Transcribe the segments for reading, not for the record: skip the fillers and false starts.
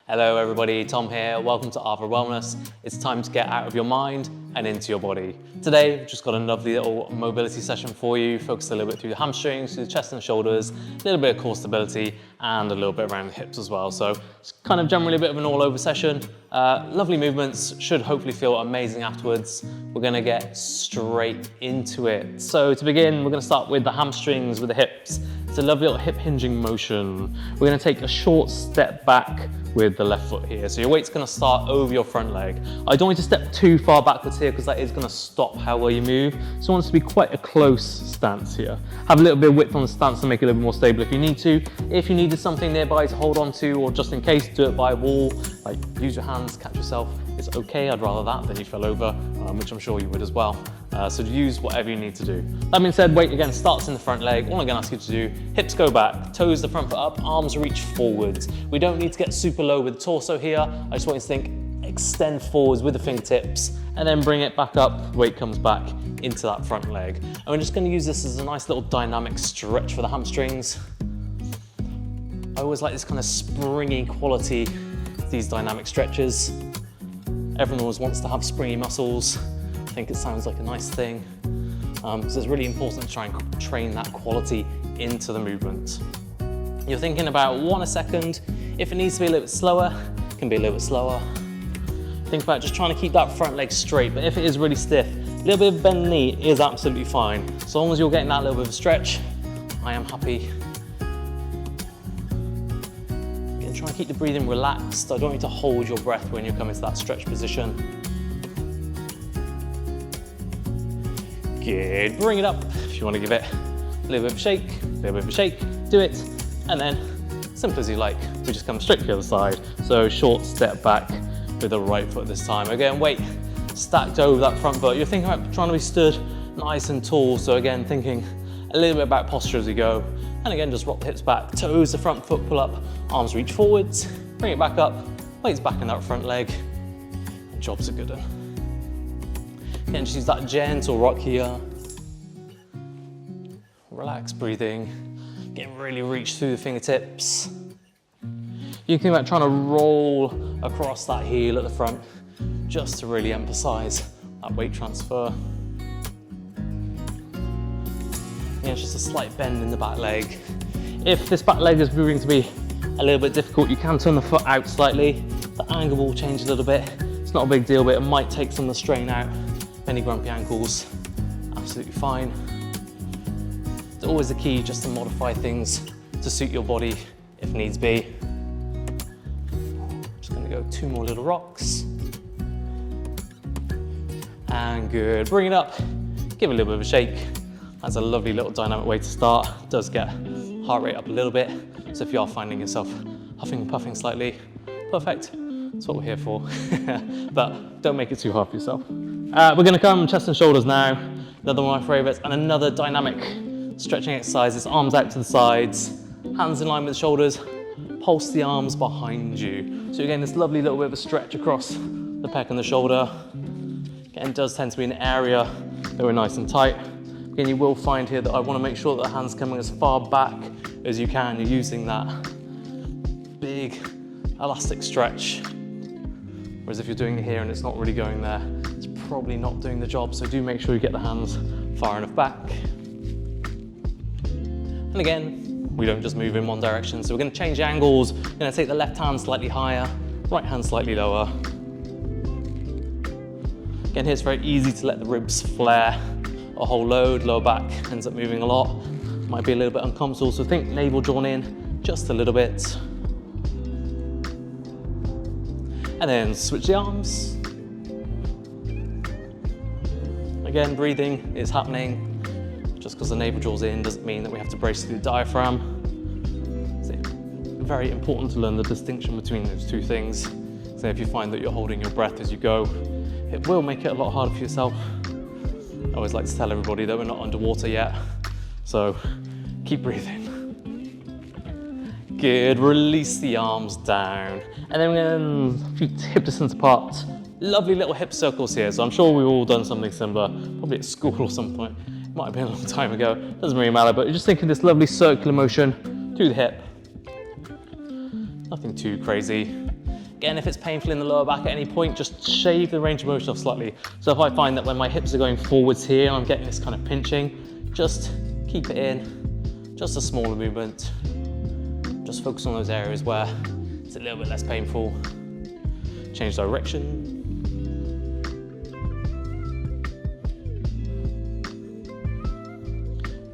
Hello everybody, Tom here. Welcome to Arthur Wellness. It's time to get out of your mind and into your body. Today, we've just got a lovely little mobility session for you, focused a little bit through the hamstrings, through the chest and shoulders, a little bit of core stability, and a little bit around the hips as well. So it's kind of generally a bit of an all over session. Lovely movements, should hopefully feel amazing afterwards. We're gonna get straight into it. So to begin, we're gonna start with the hamstrings, with the hips. It's a lovely little hip hinging motion. We're gonna take a short step back with the left foot here. So your weight's gonna start over your front leg. I don't want you to step too far backwards here because that is gonna stop how well you move. So I want it to be quite a close stance here. Have a little bit of width on the stance to make it a little bit more stable if you need to. If you needed something nearby to hold on to, or just in case, do it by a wall, like use your hands, catch yourself. It's okay, I'd rather that than you fell over, which I'm sure you would as well. So use whatever you need to do. That being said, weight again starts in the front leg. All I'm gonna ask you to do, hips go back, toes the front foot up, arms reach forwards. We don't need to get super low with the torso here. I just want you to think, extend forwards with the fingertips, and then bring it back up, weight comes back into that front leg. And we're just gonna use this as a nice little dynamic stretch for the hamstrings. I always like this kind of springy quality, these dynamic stretches. Everyone always wants to have springy muscles. I think it sounds like a nice thing. So it's really important to try and train that quality into the movement. You're thinking about 1 a second. If it needs to be a little bit slower, it can be a little bit slower. Think about just trying to keep that front leg straight, but if it is really stiff, a little bit of bend knee is absolutely fine. So long as you're getting that little bit of a stretch, I am happy. Again, try and keep the breathing relaxed. I don't want you to hold your breath when you come into that stretch position. Good, bring it up. If you want to give it a little bit of a shake, a little bit of a shake, do it. And then, simple as you like, we just come straight to the other side. So short step back with the right foot this time. Again, weight stacked over that front foot. You're thinking about trying to be stood nice and tall. So again, thinking a little bit about posture as you go. And again, just rock the hips back, toes the front foot, pull up, arms reach forwards, bring it back up, weight's back in that front leg. Job's a good one. Again, just use that gentle rock here. Relax breathing. Again, really reach through the fingertips. You can think about trying to roll across that heel at the front, just to really emphasize that weight transfer. Yeah, it's just a slight bend in the back leg. If this back leg is proving to be a little bit difficult, you can turn the foot out slightly. The angle will change a little bit. It's not a big deal, but it might take some of the strain out. Any grumpy ankles, absolutely fine. It's always the key just to modify things to suit your body if needs be. Just gonna go 2 more little rocks. And good, bring it up, give it a little bit of a shake. That's a lovely little dynamic way to start. It does get heart rate up a little bit. So if you are finding yourself huffing and puffing slightly, perfect, that's what we're here for. But don't make it too hard for yourself. We're gonna come chest and shoulders now, another one of my favorites, and another dynamic stretching exercise. It's arms out to the sides, hands in line with the shoulders, pulse the arms behind you. So again, this lovely little bit of a stretch across the pec and the shoulder. Again, it does tend to be an area that we're nice and tight. Again, you will find here that I wanna make sure that the hand's coming as far back as you can. You're using that big elastic stretch. Whereas if you're doing it here and it's not really going there, it's probably not doing the job. So do make sure you get the hands far enough back. And again, we don't just move in one direction. So we're gonna change angles. We're gonna take the left hand slightly higher, right hand slightly lower. Again, here it's very easy to let the ribs flare a whole load. Lower back ends up moving a lot. Might be a little bit uncomfortable. So think navel drawn in just a little bit. And then switch the arms. Again, breathing is happening. Just because the navel draws in doesn't mean that we have to brace through the diaphragm. It's very important to learn the distinction between those two things. So if you find that you're holding your breath as you go, it will make it a lot harder for yourself. I always like to tell everybody that we're not underwater yet. So keep breathing. Good, release the arms down. And then we're going to hip distance apart. Lovely little hip circles here. So I'm sure we've all done something similar, probably at school or some point. It might have been a long time ago, doesn't really matter, but you're just thinking this lovely circular motion through the hip. Nothing too crazy. Again, if it's painful in the lower back at any point, just shave the range of motion off slightly. So if I find that when my hips are going forwards here and I'm getting this kind of pinching, just keep it in, just a smaller movement. Just focus on those areas where it's a little bit less painful. Change direction.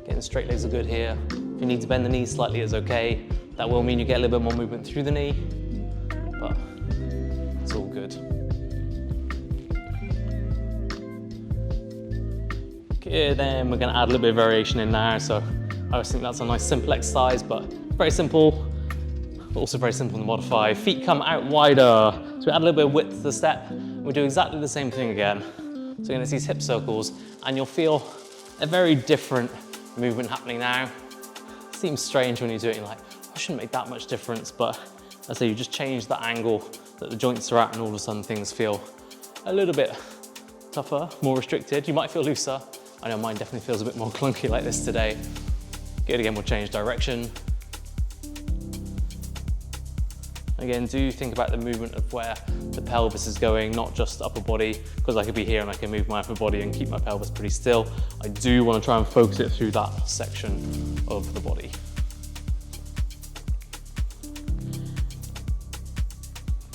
Getting straight legs are good here. If you need to bend the knees slightly, it's okay. That will mean you get a little bit more movement through the knee, but it's all good. Good, then we're gonna add a little bit of variation in now. So I always think that's a nice simple exercise, but very simple, but also very simple to modify. Feet come out wider. So we add a little bit of width to the step. We do exactly the same thing again. So you're gonna see these hip circles, and you'll feel a very different movement happening now. Seems strange when you do it, you're like, I shouldn't make that much difference, but I say you just change the angle that the joints are at, and all of a sudden things feel a little bit tougher, more restricted. You might feel looser. I know mine definitely feels a bit more clunky like this today. Good, again, we'll change direction. Again, do think about the movement of where the pelvis is going, not just upper body, because I could be here and I can move my upper body and keep my pelvis pretty still. I do want to try and focus it through that section of the body.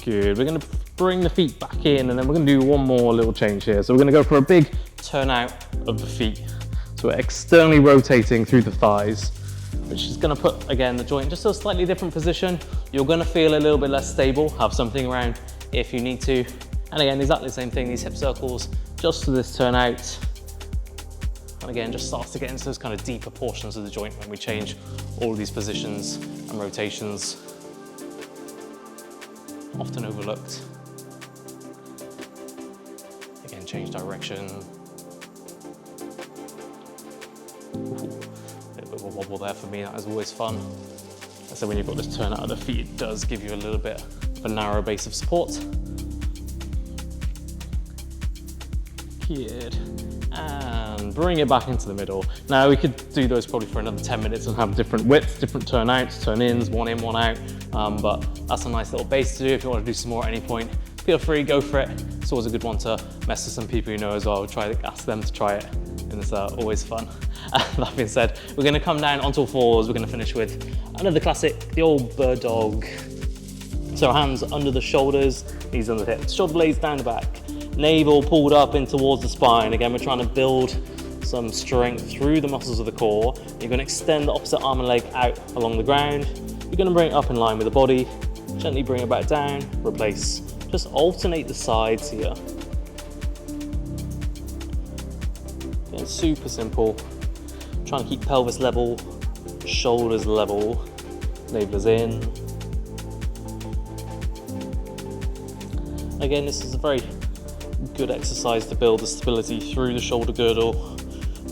Good, we're going to bring the feet back in, and then we're going to do one more little change here. So we're going to go for a big turnout of the feet. So we're externally rotating through the thighs, which is going to put, again, the joint just a slightly different position. You're going to feel a little bit less stable, have something around if you need to. And again, exactly the same thing, these hip circles, just for this turnout. And again, just starts to get into those kind of deeper portions of the joint when we change all of these positions and rotations. Often overlooked. Again, change direction. Ooh, a little bit of a wobble there for me, that is always fun. So when you've got this turn out of the feet, it does give you a little bit of a narrow base of support. Good. And bring it back into the middle. Now we could do those probably for another 10 minutes and have different widths, different turnouts, turn-ins, one in, one out. But that's a nice little base to do. If you want to do some more at any point, feel free, go for it. It's always a good one to mess with some people you know as well. Try to ask them to try it, and it's always fun. That being said, we're going to come down onto all fours. We're going to finish with another classic, the old bird dog. So hands under the shoulders, knees under the hips, shoulder blades down the back, navel pulled up in towards the spine. Again, we're trying to build some strength through the muscles of the core. You're going to extend the opposite arm and leg out along the ground. You're going to bring it up in line with the body, gently bring it back down, replace. Just alternate the sides here. Again, super simple. Trying to keep pelvis level, shoulders level, navel is in. Again, this is a very good exercise to build the stability through the shoulder girdle,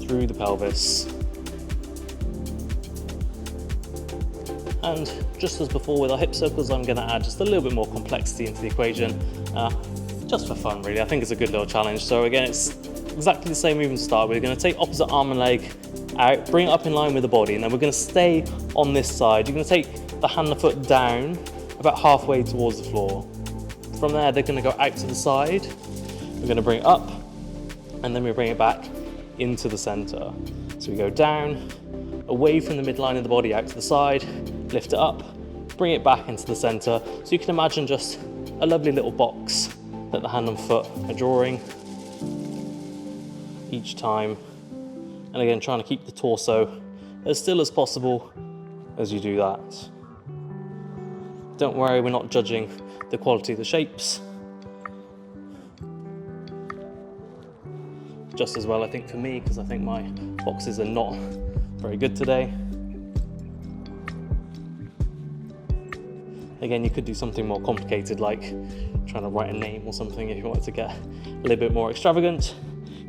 through the pelvis. And just as before with our hip circles, I'm going to add just a little bit more complexity into the equation, just for fun really. I think it's a good little challenge. So again, it's exactly the same movement to start. We're going to take opposite arm and leg out, bring it up in line with the body, and then we're going to stay on this side. You're going to take the hand and foot down about halfway towards the floor. From there, they're going to go out to the side. We're going to bring it up, and then we bring it back into the center. So we go down, away from the midline of the body, out to the side, lift it up, bring it back into the center. So you can imagine just a lovely little box that the hand and foot are drawing each time. And again, trying to keep the torso as still as possible as you do that. Don't worry, we're not judging the quality of the shapes. Just as well, I think, for me, because I think my boxes are not very good today. Again, you could do something more complicated, like trying to write a name or something if you wanted to get a little bit more extravagant.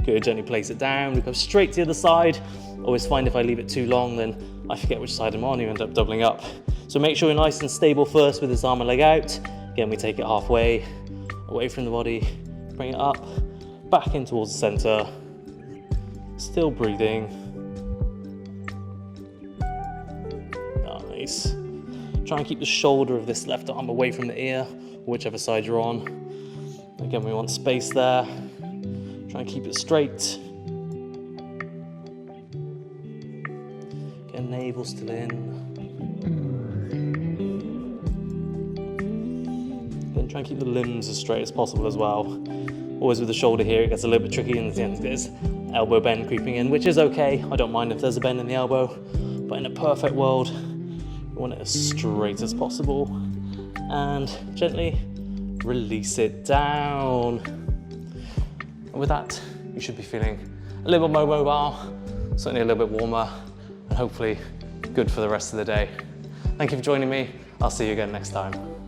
Good, gently place it down. We go straight to the other side. Always find if I leave it too long, then I forget which side I'm on, you end up doubling up. So make sure you're nice and stable first with this arm and leg out. Again, we take it halfway, away from the body, bring it up, back in towards the center. Still breathing. Nice. Try and keep the shoulder of this left arm away from the ear, whichever side you're on. Again, we want space there. Try and keep it straight. Get navel still in. Then try and keep the limbs as straight as possible as well. Always with the shoulder here, it gets a little bit tricky, and then there's elbow bend creeping in, which is okay. I don't mind if there's a bend in the elbow, but in a perfect world, you want it as straight as possible. And gently release it down. And with that, you should be feeling a little bit more mobile, certainly a little bit warmer, and hopefully good for the rest of the day. Thank you for joining me. I'll see you again next time.